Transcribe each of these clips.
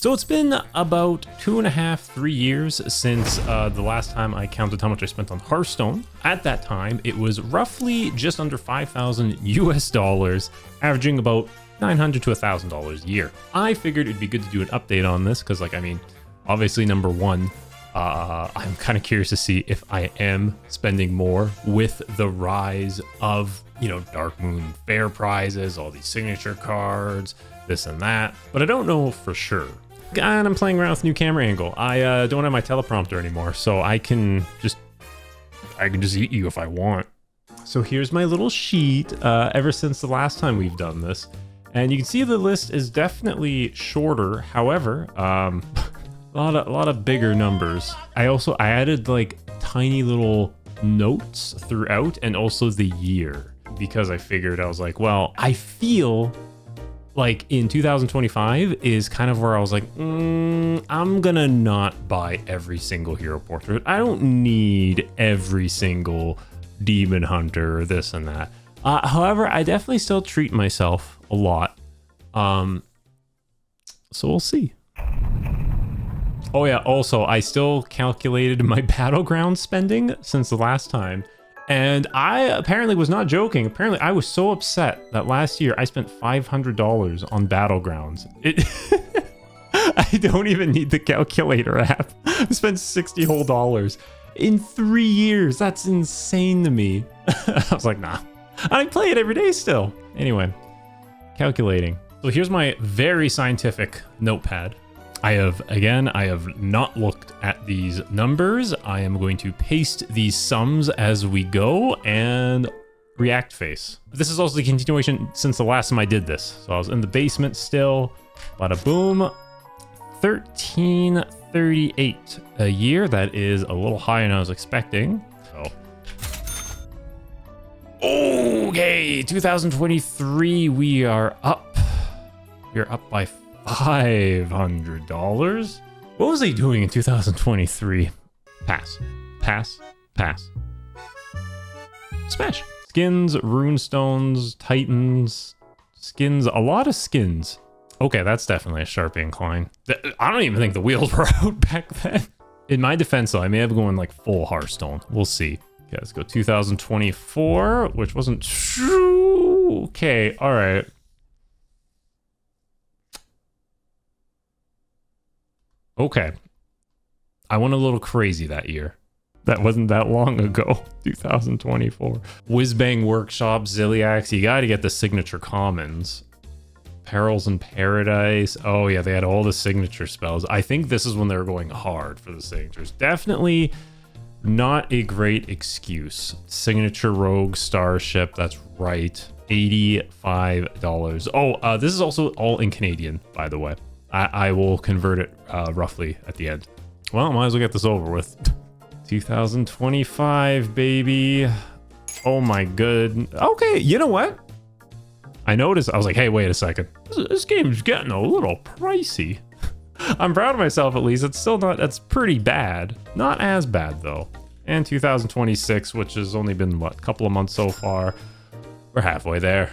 So it's been about 2.5, 3 years since the last time I counted how much I spent on Hearthstone. At that time, it was roughly just under 5,000 US dollars, averaging about $900 to $1,000 a year. I figured it'd be good to do an update on this because, like, I mean, obviously, number one, I'm kind of curious to see if I am spending more with the rise of, you know, Dark Moon fair prizes, all these signature cards, this and that, but I don't know for sure. And I'm playing around with new camera angle. I don't have my teleprompter anymore, so I can just eat you if I want. So here's my little sheet ever since the last time we've done this. And you can see the list is definitely shorter. However, a lot of bigger numbers. I added like tiny little notes throughout and also the year, because I figured, I was like, well, I feel like in 2025 is kind of where I was like, I'm gonna not buy every single hero portrait. I don't need every single demon hunter or this and that. However, I definitely still treat myself a lot. So we'll see. Oh yeah, also, I still calculated my battleground spending since the last time. And I apparently was not joking. Apparently, I was so upset that last year I spent $500 on battlegrounds. I don't even need the calculator app. I spent $60 whole in 3 years. That's insane to me. I was like, nah. I play it every day still. Anyway, calculating. So here's my very scientific notepad. I have not looked at these numbers. I am going to paste these sums as we go and react face. This is also the continuation since the last time I did this. So I was in the basement still. Bada boom. 1338 a year. That is a little higher than I was expecting. So. Okay, 2023, we are up. We are up by $500. What was I doing in 2023? Pass. Smash. Skins, runestones, titans, skins, a lot of skins. Okay, that's definitely a sharp incline. I don't even think the wheels were out back then. In my defense, though, I may have gone like full Hearthstone. We'll see. Okay, let's go 2024, which wasn't true. Okay, all right. Okay, I went a little crazy that year. That wasn't that long ago, 2024. Whizbang Workshop, Zilliax, you gotta get the signature commons. Perils in Paradise, oh yeah, they had all the signature spells. I think this is when they were going hard for the signatures. Definitely not a great excuse. Signature Rogue Starship, that's right, $85. Oh, this is also all in Canadian, by the way. I will convert it roughly at the end. Well, might as well get this over with. 2025, baby. Oh my good. Okay, you know what? I noticed, I was like, hey, wait a second. This game's getting a little pricey. I'm proud of myself, at least. It's still not, that's pretty bad. Not as bad, though. And 2026, which has only been, what, a couple of months so far. We're halfway there.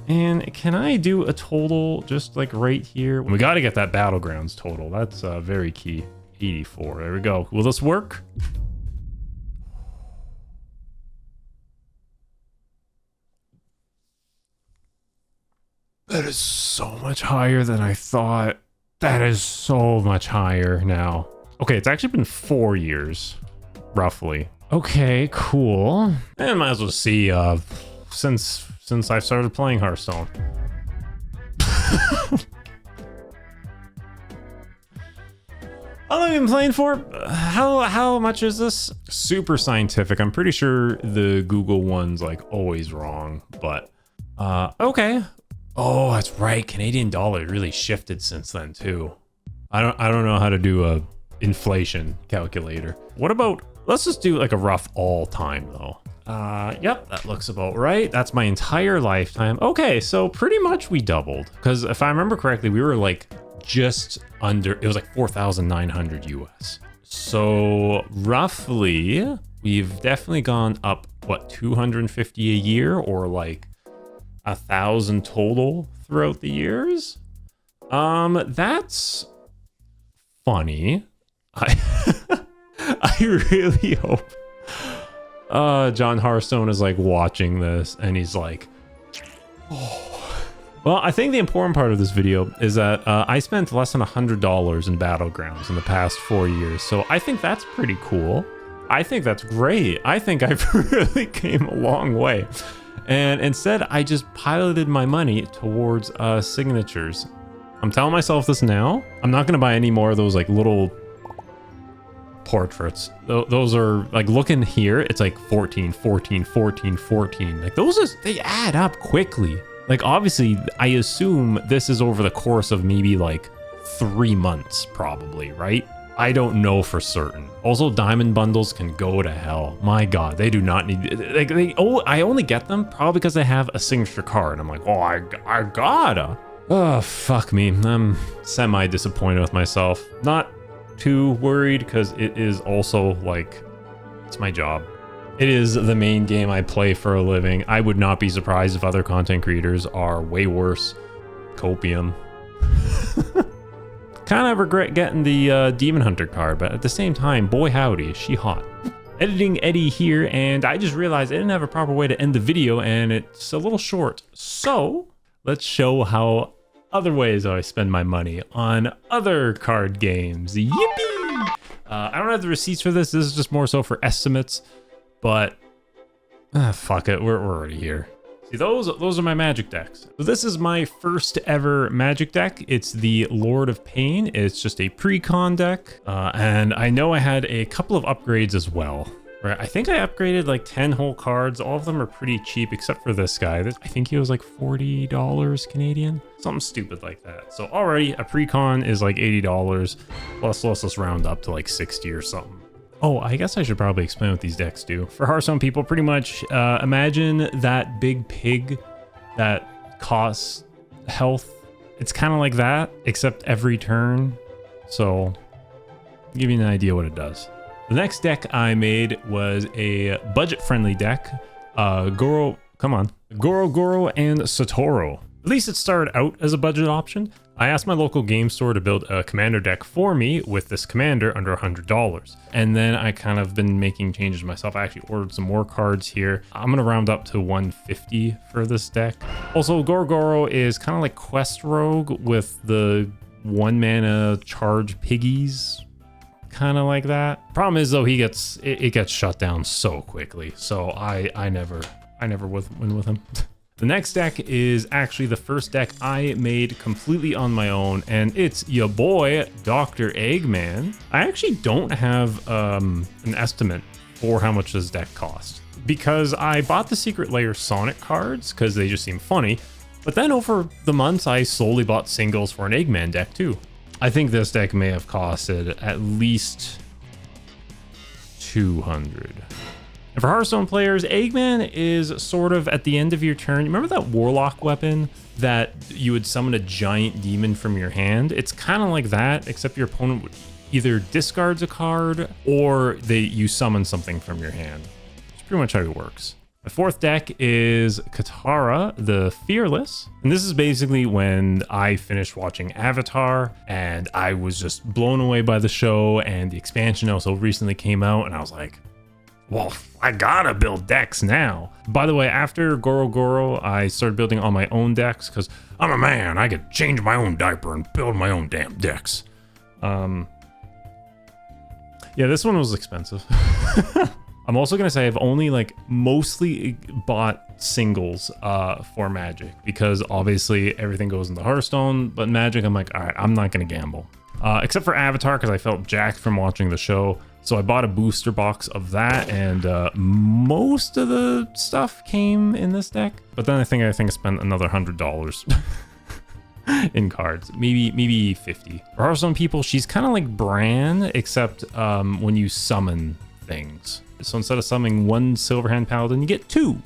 And can I do a total just like right here? We got to get that battlegrounds total. That's very key. 84. There we go. Will this work? That is so much higher than I thought. That is so much higher now. Okay, it's actually been 4 years, roughly. Okay, cool. And might as well see since I've started playing Hearthstone. How long have I been playing for? How much is this? Super scientific. I'm pretty sure the Google one's like always wrong, but okay. Oh, that's right. Canadian dollar really shifted since then too. I don't know how to do a inflation calculator. What about, let's just do like a rough all time though. Yep, that looks about right. That's my entire lifetime. Okay, so pretty much we doubled. Because if I remember correctly, we were like just under, it was like 4,900 US. So roughly, we've definitely gone up, what, 250 a year or like 1,000 total throughout the years? That's funny. I I really hope John Hearthstone is like watching this and he's like, oh. Well, I think the important part of this video is that I spent less than $100 in Battlegrounds in the past 4 years. So I think that's pretty cool. I think that's great. I think I've really came a long way. And instead, I just piloted my money towards signatures. I'm telling myself this now. I'm not going to buy any more of those like little portraits. Those are like, looking here, it's like 14, 14, 14, 14. Like they add up quickly. Like, obviously, I assume this is over the course of maybe like 3 months, probably, right? I don't know for certain. Also, diamond bundles can go to hell. My God, they do not need, like, I only get them probably because they have a signature card. I'm like, oh, I gotta. Oh, fuck me. I'm semi-disappointed with myself. Not too worried because it is also like, it's my job. It is the main game I play for a living. I would not be surprised if other content creators are way worse. Copium. Kind of regret getting the Demon Hunter card, but at the same time, boy howdy, is she hot. Editing Eddy here, and I just realized I didn't have a proper way to end the video, and it's a little short. So let's show how other ways I spend my money on other card games. Yippee! I don't have the receipts for this. This is just more so for estimates. But fuck it, we're already here. See, those are my magic decks. So this is my first ever magic deck. It's the Lord of Pain. It's just a pre-con deck. And I know I had a couple of upgrades as well. Right, I think I upgraded like 10 whole cards. All of them are pretty cheap except for this guy. I think he was like $40 Canadian. Something stupid like that. So already a pre-con is like $80. Plus let's round up to like 60 or something. Oh, I guess I should probably explain what these decks do. For Hearthstone people, pretty much imagine that big pig that costs health. It's kind of like that, except every turn. So, I'll give you an idea what it does. The next deck I made was a budget-friendly deck. Goro and Satoru. At least it started out as a budget option. I asked my local game store to build a commander deck for me with this commander under $100. And then I kind of been making changes myself. I actually ordered some more cards here. I'm going to round up to 150 for this deck. Also, Goro is kind of like Quest Rogue with the 1 mana charge piggies. Kind of like that. Problem is though, it gets shut down so quickly. So I never win with him. The next deck is actually the first deck I made completely on my own, and it's your boy, Dr. Eggman. I actually don't have an estimate for how much this deck cost, because I bought the Secret Lair Sonic cards because they just seem funny, but then over the months I slowly bought singles for an Eggman deck too. I think this deck may have costed at least 200. And for Hearthstone players, Eggman is sort of at the end of your turn. Remember that Warlock weapon that you would summon a giant demon from your hand? It's kind of like that, except your opponent would either discards a card or you summon something from your hand. It's pretty much how it works. The fourth deck is Katara, the Fearless. And this is basically when I finished watching Avatar and I was just blown away by the show, and the expansion also recently came out and I was like, well, I gotta build decks now. By the way, after Goro, I started building all my own decks because I'm a man. I could change my own diaper and build my own damn decks. Yeah, this one was expensive. I'm also gonna say I've only like mostly bought singles for Magic, because obviously everything goes into Hearthstone, but Magic I'm like, all right, I'm not gonna gamble. Except for Avatar, because I felt jacked from watching the show. So I bought a booster box of that, and most of the stuff came in this deck. But then I think I spent another $100 in cards, maybe 50. For Hearthstone people, she's kind of like Bran, except when you summon things. So instead of summoning 1 Silverhand Paladin, you get 2.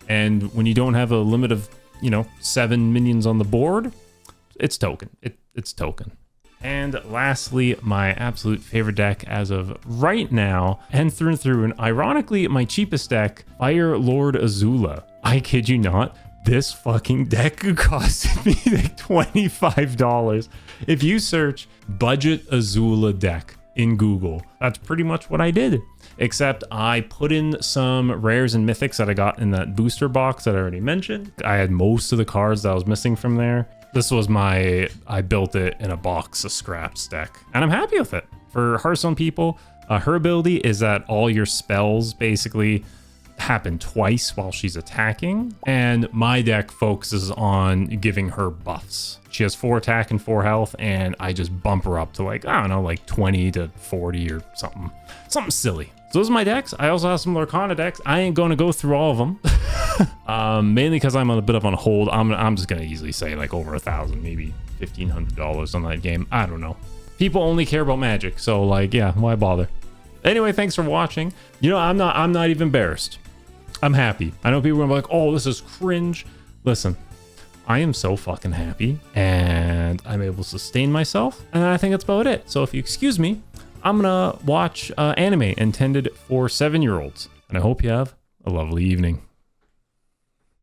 And when you don't have a limit of 7 minions on the board, it's token. It's token. And lastly, my absolute favorite deck as of right now, and through and through, and ironically, my cheapest deck, Fire Lord Azula. I kid you not, This fucking deck costed me like $25. If you search budget Azula deck in Google, that's pretty much what I did. Except I put in some rares and mythics that I got in that booster box that I already mentioned. I had most of the cards that I was missing from there. This was I built it in a box of scraps deck, and I'm happy with it. For Hearthstone people, her ability is that all your spells basically happen twice while she's attacking, and my deck focuses on giving her buffs. She has 4 attack and 4 health, and I just bump her up to like, I don't know, like 20 to 40 or something silly. So those are my decks. I also have some Lorcana decks. I ain't going to go through all of them. Mainly because I'm a bit of on hold. I'm just going to easily say like over $1,000, maybe $1,500 on that game. I don't know. People only care about Magic, so like, yeah, why bother? Anyway, thanks for watching. You know, I'm not even embarrassed. I'm happy. I know people are like, oh, this is cringe. Listen, I am so fucking happy, and I'm able to sustain myself, and I think that's about it. So if you excuse me, I'm gonna watch anime intended for 7-year-olds, and I hope you have a lovely evening.